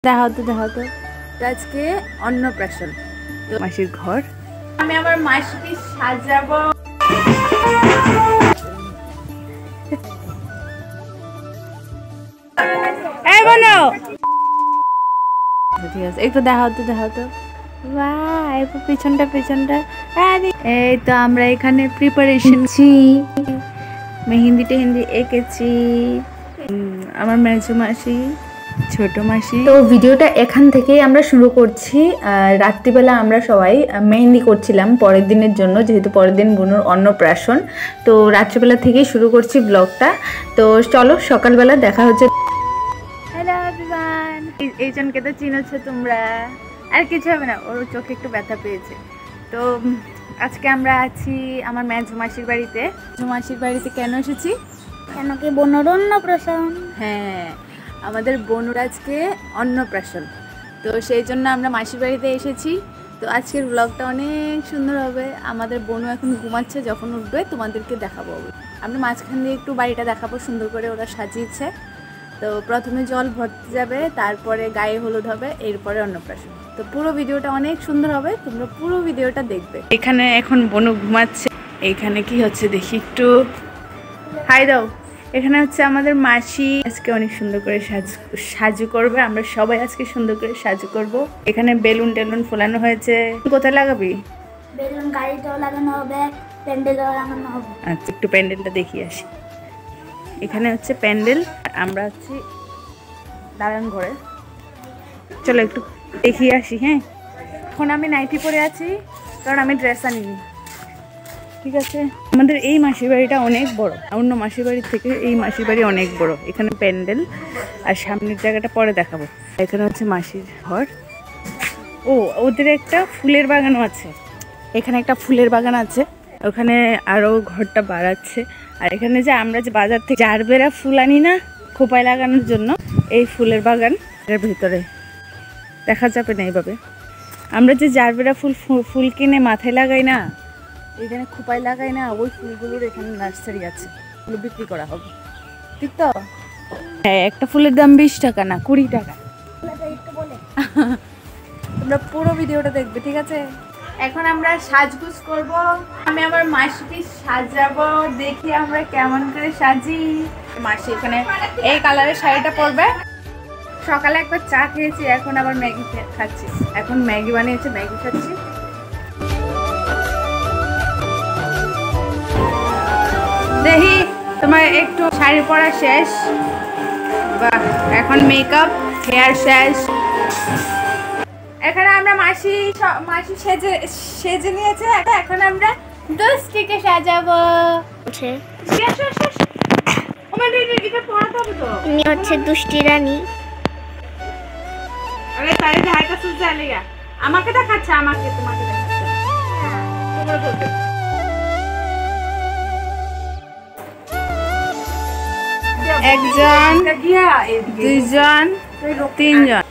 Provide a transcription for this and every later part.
দেখাও তো আজকে অন্নপ্রাশন মাসির ঘর। আমি আমার মাসিকে সাজাবো। এই বলো ঠিক আছে, একটু দেখাও তো বাহ, এরপর পিছনটা এই তো আমরা এখানে প্রিপারেশন মেহেন্দি টেহেন্দি এঁকেছি। আমার মেজো মাসি, ছোট মাসি। তো ভিডিওটা এখান থেকেই আমরা শুরু করছি। রাত্রিবেলা আমরা সবাই মেহেন্দি করছিলাম পরের দিনের জন্য, যেহেতু পরের দিন বোনুর অন্নপ্রাশন। তো রাত্রিবেলা থেকেই শুরু করছি ব্লগটা। তো চলো সকালবেলা দেখা হচ্ছে। হ্যালো এভরিওয়ান, এইজনকে তো চিনেছো তোমরা, আর কিছু হবে না, ওর চোখে একটু ব্যথা পেয়েছে। তো আজকে আমরা আছি আমার মেজো মাসির বাড়িতে। মেজো মাসির বাড়িতে কেন এসেছি? কেন কি বোনুর অন্নপ্রাশন? হ্যাঁ, আমাদের বোনুর আজকে অন্নপ্রাশন, তো সেই জন্য আমরা মাসির বাড়িতে এসেছি। তো আজকের ব্লগটা অনেক সুন্দর হবে। আমাদের বোনু এখন ঘুমাচ্ছে, যখন উঠবে তোমাদেরকে দেখাবো। আমরা মাঝখান দিয়ে একটু বাড়িটা দেখাবো সুন্দর করে ওরা সাজিয়েছে। তো প্রথমে জল ভরতে যাবে, তারপরে গায়ে হলুদ হবে, এরপরে অন্নপ্রাশন। তো পুরো ভিডিওটা অনেক সুন্দর হবে, তোমরা পুরো ভিডিওটা দেখবে। এখানে এখন বোনু ঘুমাচ্ছে। এখানে কি হচ্ছে দেখি একটু, হাই দাও। এখানে হচ্ছে আমাদের মাসি আজকে অনেক সুন্দর করে সাজু করবে। আমরা সবাই আজকে সুন্দর করে সাজু করব। এখানে বেলুন টেলুন ফোলানো হয়েছে। কোথায় লাগাবি? বেলুন গাড়িতেও লাগানো হবে, প্যান্ডেলও লাগানো হবে। আচ্ছা, একটু প্যান্ডেলটা দেখিয়ে আসি। এখানে হচ্ছে প্যান্ডেল, আমরা আছি দালান ঘরে। চলো একটু দেখিয়ে আসি। হ্যাঁ, এখন আমি নাইটি পরে আছি, কারণ আমি ড্রেস আনিনি। ঠিক আছে, আমাদের এই মাসির বাড়িটা অনেক বড়, অন্য মাসির বাড়ির থেকে এই মাসির বাড়ি অনেক বড়। এখানে প্যান্ডেল আর সামনের জায়গাটা পরে দেখাবো। এখানে হচ্ছে মাসির ঘর। ও, ওদের একটা ফুলের বাগানও আছে। এখানে একটা ফুলের বাগান আছে, ওখানে আরও ঘরটা বাড়াচ্ছে। আর এখানে যে আমরা যে বাজার থেকে জারবেরা ফুল আনি না খোপায় লাগানোর জন্য, এই ফুলের বাগান এর ভিতরে দেখা যাবে না। এইভাবে আমরা যে জারবেরা ফুল কিনে মাথায় লাগাই না, এখানে খোপায় লাগাই না, ওই ফুলগুলোর এখানে নার্সারি আছে, ওগুলো বিক্রি করা হবে। ঠিক তো? হ্যাঁ, একটা ফুলের দাম 20 টাকা না 20 টাকা। তোমরা পুরো ভিডিওটা দেখবে, ঠিক আছে? এখন আমরা সাজগুজ করব। আমি আমার মাসিকে সাজাবো, দেখি আমরা কেমন করে সাজি। মাসি এখানে এই কালারের শাড়িটা পরবে। সকালে একবার চা খেয়েছি, এখন আবার ম্যাগি খাচ্ছি। এখন ম্যাগি বানিয়েছে, ম্যাগি খাচ্ছি। দেখি তোমার একটু শাড়ি পরা শেষ, বাহ, এখন মেকআপ হেয়ার শেষ। এখানে আমরা মাসি সেজে নিয়েছে, এখন আমরা দুষ্টিকে সাজাবো। ইনি হচ্ছে দুষ্টি রানী। আরে তারে ধাইটা সুজা লিয়া আমাকে দেখাচ্ছে, আমাকে তোমাকে দেখাচ্ছে। তোমরা বলবে একজন, দুইজন, তিনজন।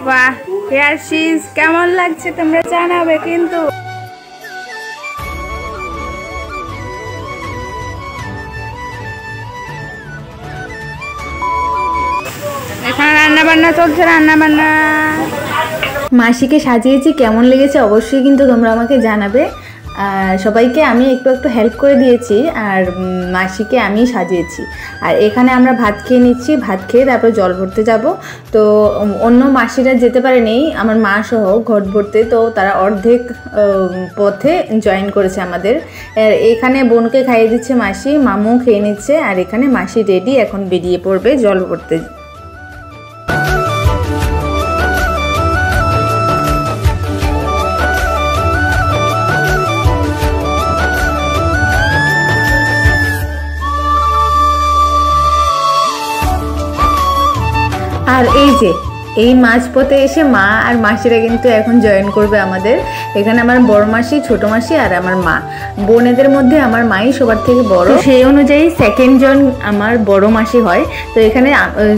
বাহ, হেয়ার শিজ কেমন লাগছে তোমরা জানাবে কিন্তু। এখানে রান্না বান্না চলছে, রান্না বান্না। মাসিকে সাজিয়েছি, কেমন লেগেছে অবশ্যই কিন্তু তোমরা আমাকে জানাবে। সবাইকে আমি একটু একটু হেল্প করে দিয়েছি, আর মাসিকে আমি সাজিয়েছি। আর এখানে আমরা ভাত খেয়ে নিচ্ছি, ভাত খেয়ে তারপর জল ভরতে যাব। তো অন্য মাসিরা যেতে পারেনি, আমার মা সহ ঘট ভরতে, তো তারা অর্ধেক পথে জয়েন করেছে আমাদের। এখানে বোনকে খাইয়ে দিচ্ছে মাসি, মামু খেয়ে নিচ্ছে, আর এখানে মাসি রেডি, এখন বেরিয়ে পড়বে জল ভরতে। আর এই যে এই মাঝপথে এসে মা আর মাসিরা কিন্তু এখন জয়েন করবে আমাদের। এখানে আমার বড় মাসি, ছোট মাসি আর আমার মা। বোনেদের মধ্যে আমার মাই সবার থেকে বড়, সেই অনুযায়ী সেকেন্ড জন আমার বড় মাসি হয়। তো এখানে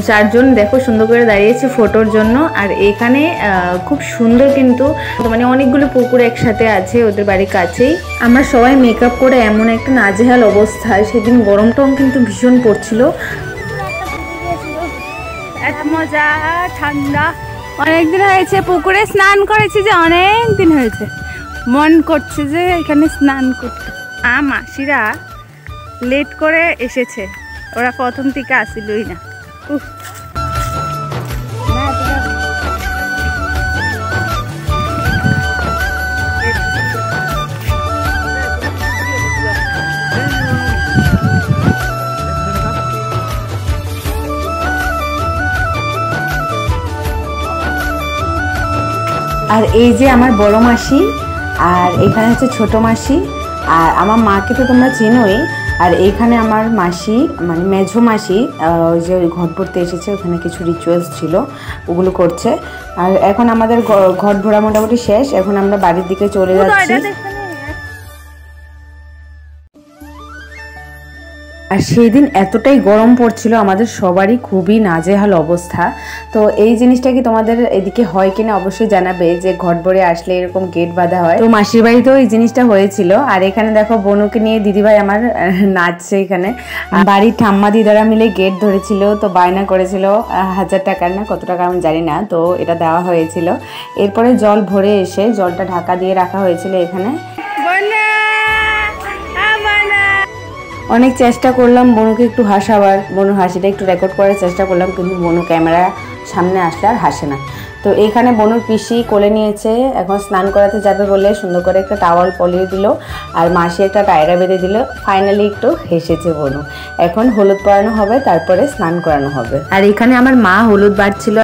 4 জন দেখো সুন্দর করে দাঁড়িয়েছে ফটোর জন্য। আর এখানে খুব সুন্দর কিন্তু, মানে অনেকগুলো পুকুর একসাথে আছে ওদের বাড়ির কাছেই। আমরা সবাই মেকআপ করে এমন একটা নাজেহাল অবস্থায়, সেদিন গরমটাও কিন্তু ভীষণ পড়ছিল। মজা ঠান্ডা। অনেকদিন হয়েছে পুকুরে স্নান করেছি, যে অনেক দিন হয়েছে, মন করছে যে এখানে স্নান করতে। মাসিরা লেট করে এসেছে, ওরা প্রথম থেকে আসিলই না। আর এই যে আমার বড় মাসি, আর এখানে হচ্ছে ছোট মাসি, আর আমার মাকে তো তোমরা চেনোই। আর এইখানে আমার মাসি মানে মেঝো মাসি, ওই যে ঘট ভরতে এসেছে, ওখানে কিছু রিচুয়ালস ছিল ওগুলো করছে। আর এখন আমাদের ঘট ভরা মোটামুটি শেষ, এখন আমরা বাড়ির দিকে চলে যাচ্ছি। আর সেই দিন এতটাই গরম পড়ছিল, আমাদের সবারই খুবই নাজেহাল অবস্থা। তো এই জিনিসটা কি তোমাদের এদিকে হয় কিনা অবশ্যই জানাবে, যে ঘট ভরে আসলে এরকম গেট বাঁধা হয়। তো মাসির বাড়িতেও এই জিনিসটা হয়েছিল। আর এখানে দেখো বনুকে নিয়ে দিদিভাই আমার নাচছে। এখানে বাড়ির ঠাম্মা দিদারা মিলে গেট ধরেছিল, তো বায়না করেছিল 1000 টাকার না কত টাকা আমি জানি না, তো এটা দেওয়া হয়েছিল। এরপরে জল ভরে এসে জলটা ঢাকা দিয়ে রাখা হয়েছিল এখানে। অনেক চেষ্টা করলাম বনুকে একটু হাসাবার, বনুর হাসিটা একটু রেকর্ড করার চেষ্টা করলাম, কিন্তু বনু ক্যামেরা সামনে আসলে আর হাসে না। তো এইখানে বনুর পিসি কোলে নিয়েছে, এখন স্নান করাতে যাবে বলে সুন্দর করে একটা টাওয়াল পলিয়ে দিল, আর মাসি একটা টায়রা বেঁধে দিল। ফাইনালি একটু হেসেছে বনু। এখন হলুদ পরানো হবে, তারপরে স্নান করানো হবে। আর এখানে আমার মা হলুদ বাড়ছিল।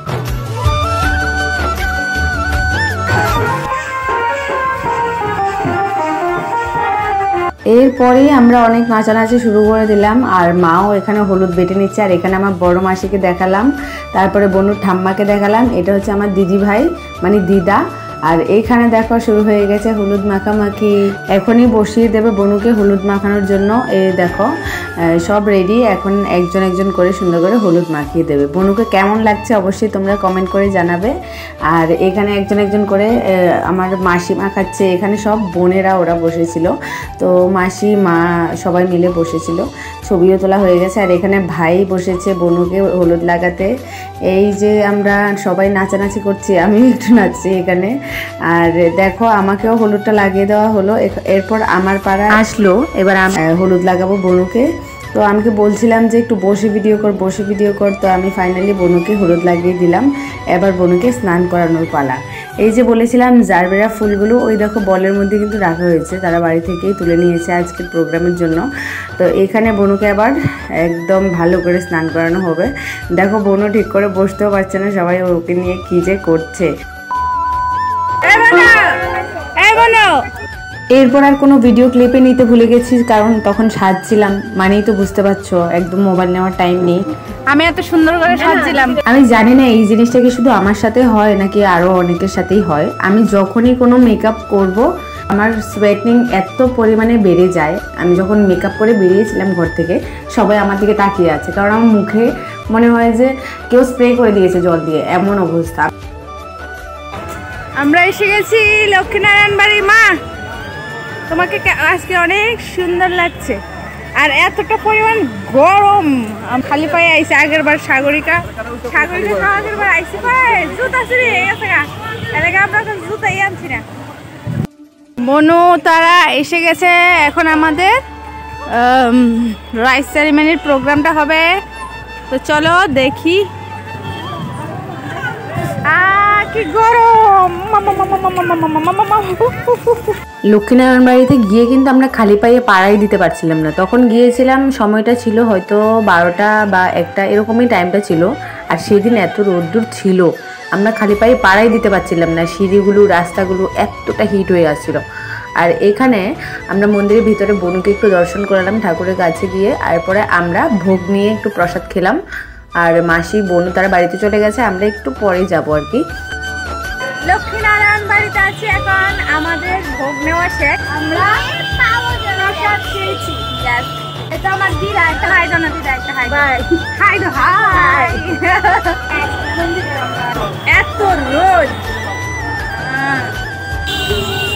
এরপরেই আমরা অনেক নাচানাচি শুরু করে দিলাম, আর মাও এখানে হলুদ বেটে নিচ্ছে। আর এখানে আমার বড় মাসিকে দেখালাম, তারপরে বনুর ঠাম্মাকে দেখালাম। এটা হচ্ছে আমার দিদি ভাই মানে দিদা। আর এইখানে দেখো শুরু হয়ে গেছে হলুদ মাখামাখি। এখনই বসিয়ে দেবে বনুকে হলুদ মাখানোর জন্য। এই দেখো সব রেডি, এখন একজন একজন করে সুন্দর করে হলুদ মাখিয়ে দেবে। বনুকে কেমন লাগছে অবশ্যই তোমরা কমেন্ট করে জানাবে। আর এখানে একজন একজন করে আমার মাসি মাখাচ্ছে। এখানে সব বোনেরা ওরা বসেছিল, তো মাসি মা সবাই মিলে বসেছিল, ছবিও তোলা হয়ে গেছে। আর এখানে ভাই বসেছে বনুকে হলুদ লাগাতে। এই যে আমরা সবাই নাচানাচি করছি, আমি একটু নাচছি এখানে। আর দেখো আমাকেও হলুদটা লাগিয়ে দেওয়া হলো। এরপর আমার পাড়া আসলো, এবার আমি হলুদ লাগাবো বনুকে। তো আমাকে বলছিলাম যে একটু বসে ভিডিও কর, তো আমি ফাইনালি বনুকে হলুদ লাগিয়ে দিলাম। এবার বনুকে স্নান করানোর পালা। এই যে বলেছিলাম জারবেরা ফুলগুলো, ওই দেখো বলের মধ্যে কিন্তু রাখা হয়েছে, তারা বাড়ি থেকেই তুলে নিয়েছে আজকের প্রোগ্রামের জন্য। তো এখানে বনুকে আবার একদম ভালো করে স্নান করানো হবে। দেখো বনু ঠিক করে বসতেও পারছে না, সবাই ওকে নিয়ে কী যে করছে। এরপর আর কোনো ভিডিও ক্লিপে নিতে ভুলে গেছি, কারণ তখন সাজছিলাম, মানেই তো বুঝতে পারছো একদম মোবাইল নেওয়ার টাইম নেই। আমি এত সুন্দর করে সাজছিলাম। আমি জানি না এই জিনিসটা কি শুধু আমার সাথে হয় নাকি আরো অনেকের সাথেই হয়। আমি যখনই কোনো মেকআপ করব আমার সোয়েটিং এত পরিমাণে বেড়ে যায়। আমি যখন মেকআপ করে বেরিয়েছিলাম ঘর থেকে, সবাই আমার দিকে তাকিয়ে আছে, কারণ আমার মুখে মনে হয় যে কেউ স্প্রে করে দিয়েছে জল দিয়ে, এমন অবস্থা। আমরা এসে গেছি লক্ষ্মীনারায়ণ বাড়ি। মা তোমাকে আজকে অনেক সুন্দর লাগছে। আর এতটা পরিমাণ গরম, খালি পায়ে আইসে। আগের বার সাগরিকা আগের বার আইসি পায়ে জুতা চুরি হয়ে গেছে গা, এলাকা আমরা জুতাই আনছি না। বনু তারা এসে গেছে, এখন আমাদের রাইস সেরিমনির প্রোগ্রামটা হবে। তো চলো দেখি। কি গরম! লক্ষ্মীনারায়ণ বাড়িতে গিয়ে কিন্তু আমরা খালি পায়ে পাড়াই দিতে পারছিলাম না। তখন গিয়েছিলাম, সময়টা ছিল হয়তো 12টা বা 1টা এরকমই টাইমটা ছিল। আর সেদিন এত রোদ্দুর ছিল, আমরা খালি পায়ে পাড়াই দিতে পারছিলাম না। সিঁড়িগুলো রাস্তাগুলো এতটা হিট হয়ে আসছিল। আর এখানে আমরা মন্দিরের ভিতরে বনুকে একটু দর্শন করালাম ঠাকুরের কাছে গিয়ে। এরপরে আমরা ভোগ নিয়ে একটু প্রসাদ খেলাম। আর মাসি বনু তারা বাড়িতে চলে গেছে, আমরা একটু পরে যাবো আর কি। লক্ষ্মীনারায়ণ বাড়িতে আছি এখন, আমাদের ভোগ নেওয়া শেষ। আমরা প্রসাদ খেয়েছি। এটা আমার দিদা, একটা হাই দাও না দিদা, একটা হাই হাই দাও। হাই এত রোদ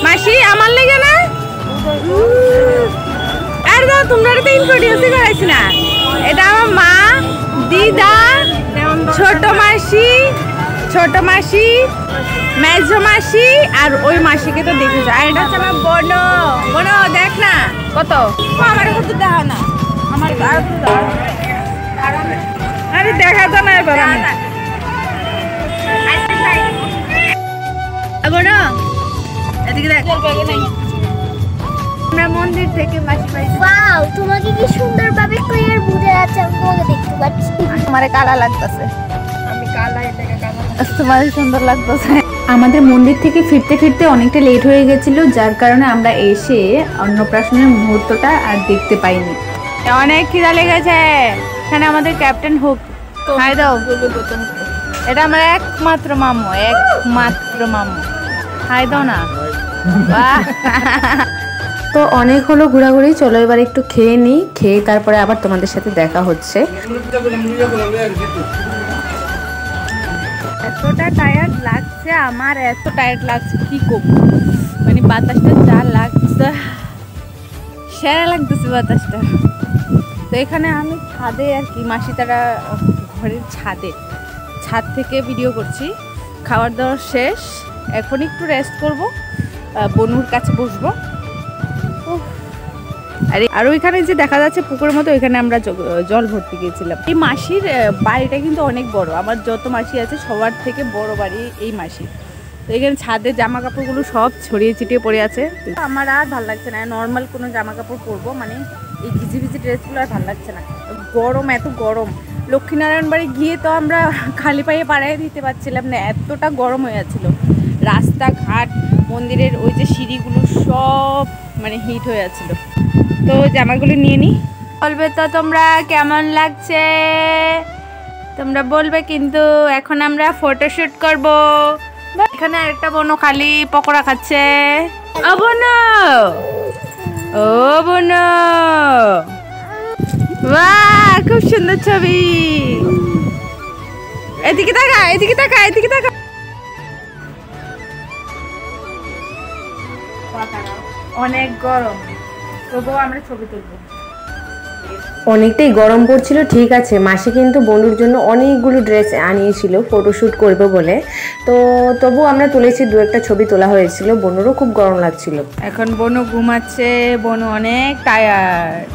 মাসি আমার লেগে না। আর দাও তোমরা তো ইন্ট্রোডিউসই করাইছি না। এটা আমার মা, দিদা, ছোট মাসি মেজো মাসি আর ওই মাসিকে তো দেখেছো। আর এটা হচ্ছে আমার বোন দেখ না কত, আমার কত দেখা না, আমার আরে দেখা তো না এবার বোন এদিকে দেখ। আমরা মন্দির থেকে মাসি পাইছি। ওয়াও, তোমাকে কি সুন্দরভাবে ক্লিয়ার বুঝে যাচ্ছে, আমি তোমাকে দেখতে পাচ্ছি। তোমারে কালা লাগতেছে, আমি কালা, এটাকে কালা, তোমার সুন্দর লাগতেছে। আমাদের মন্দির থেকে ফিরতে ফিরতে অনেকটা লেট হয়ে গেছিল, যার কারণে আমরা এসে অন্নপ্রাশনের মুহূর্তটা আর দেখতে পাইনি। অনেক খিদা লেগেছে। এখানে আমাদের ক্যাপ্টেন হুক, হাই দাও। এটা আমার একমাত্র মামু, হাই দাও না। বাহ, তো অনেক হলো ঘোরাঘুরি, চলো এবার একটু খেয়ে নিই, খেয়ে তারপরে আবার তোমাদের সাথে দেখা হচ্ছে। এতটা টায়ার্ড লাগছে আমার, এত টায়ার্ড লাগছে কি করবো, মানে বাতাসটা যা লাগছে, সেরা লাগতেছে বাতাসটা। তো এখানে আমি ছাদে আর কি, মাসি তারা ঘরের ছাদ থেকে ভিডিও করছি। খাওয়ার দাওয়ার শেষ, এখন একটু রেস্ট করব, বনুর কাছে বসবো। আর ওইখানে যে দেখা যাচ্ছে পুকুরের মতো, ওইখানে আমরা জল ভর্তি গিয়েছিলাম। এই মাসির বাড়িটা কিন্তু অনেক বড়, আমার যত মাসি আছে সবার থেকে বড় বাড়ি এই মাসির। তো এখানে ছাদে জামা কাপড়গুলো সব ছড়িয়ে ছিটিয়ে পড়ে আছে। আমার আর ভালো লাগছে না নর্মাল কোনো জামা কাপড় পরবো, মানে এই ভিজি ড্রেসগুলো আর ভালো লাগছে না, গরম, এত গরম। লক্ষ্মীনারায়ণ বাড়ি গিয়ে তো আমরা খালি পায়ে পাড়ায় দিতে পারছিলাম না, এতটা গরম হয়ে যাচ্ছিল। রাস্তাঘাট, মন্দিরের ওই যে সিঁড়িগুলো সব মানে হিট হয়ে যাচ্ছিল। তো জামাগুলো নিয়ে নিই। বলবে তো তোমরা কেমন লাগছে, তোমরা বলবে কিন্তু। এখন আমরা ফটোশুট করব। এখানে আরেকটা বোন খালি পকোড়া খাচ্ছে। ও বোন, বাহ খুব সুন্দর ছবি। এদিকে তাকা, এদিকে তাকা, এদিকে তাকা। অনেক গরম, তবুও আমরা ছবি তুলবো। অনেকটাই গরম পড়ছিল, ঠিক আছে। মাসি কিন্তু বনুর জন্য অনেকগুলো ড্রেস আনিয়েছিল ফটোশ্যুট করবে বলে, তো তবু আমরা তুলেছি, দু একটা ছবি তোলা হয়েছিল। বনুরও খুব গরম লাগছিল। এখন বনু ঘুমাচ্ছে, বনু অনেক টায়ার্ড।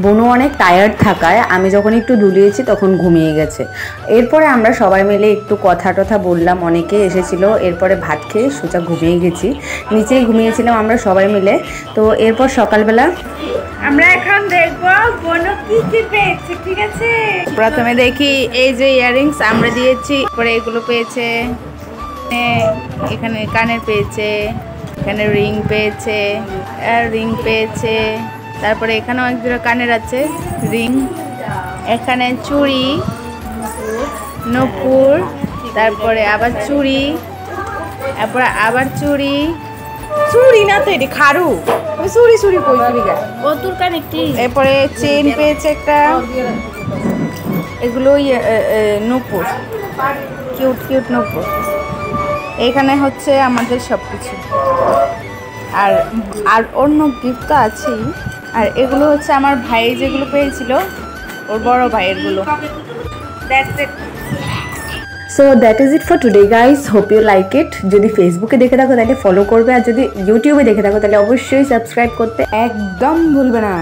বনু অনেক টায়ার্ড থাকায় আমি যখন একটু দুলিয়েছি তখন ঘুমিয়ে গেছে। এরপরে আমরা সবাই মিলে একটু কথা টথা বললাম, অনেকে এসেছিল। এরপরে ভাত খেয়ে সোজা ঘুমিয়ে গেছি, নিচেই ঘুমিয়েছিলাম আমরা সবাই মিলে। তো এরপর সকালবেলা আমরা এখন দেখবো বনু কি কি পেয়েছে, ঠিক আছে? প্রথমে দেখি এই যে ইয়াররিংস আমরা দিয়েছি, পরে এগুলো পেয়েছে, এখানে কানের পেয়েছে, এখানে রিং পেয়েছে, রিং পেয়েছে, তারপরে এখানেও এক জোড়া কানের আছে, রিং, এখানে চুড়ি, নূপুর, তারপরে আবার চুড়ি, তারপরে আবার চুড়ি, চুড়ি না তো এটি খারু, চুড়ি কই ও তোর কানে কি। এরপরে চেন পেয়েছে একটা, এগুলো নূপুর, কিউট নূপুর। এখানে হচ্ছে আমাদের সব কিছু, আর অন্য গিফট তো আছেই। আর এগুলো হচ্ছে আমার ভাই যেগুলো পেয়েছিল, ওর বড় ভাইয়েরগুলো। So that is it for today guys, hope you like it. যদি ফেসবুকে দেখে থাকো তাহলে ফলো করবে, আর যদি ইউটিউবে দেখে থাকো তাহলে অবশ্যই সাবস্ক্রাইব করতে একদম ভুলবে না।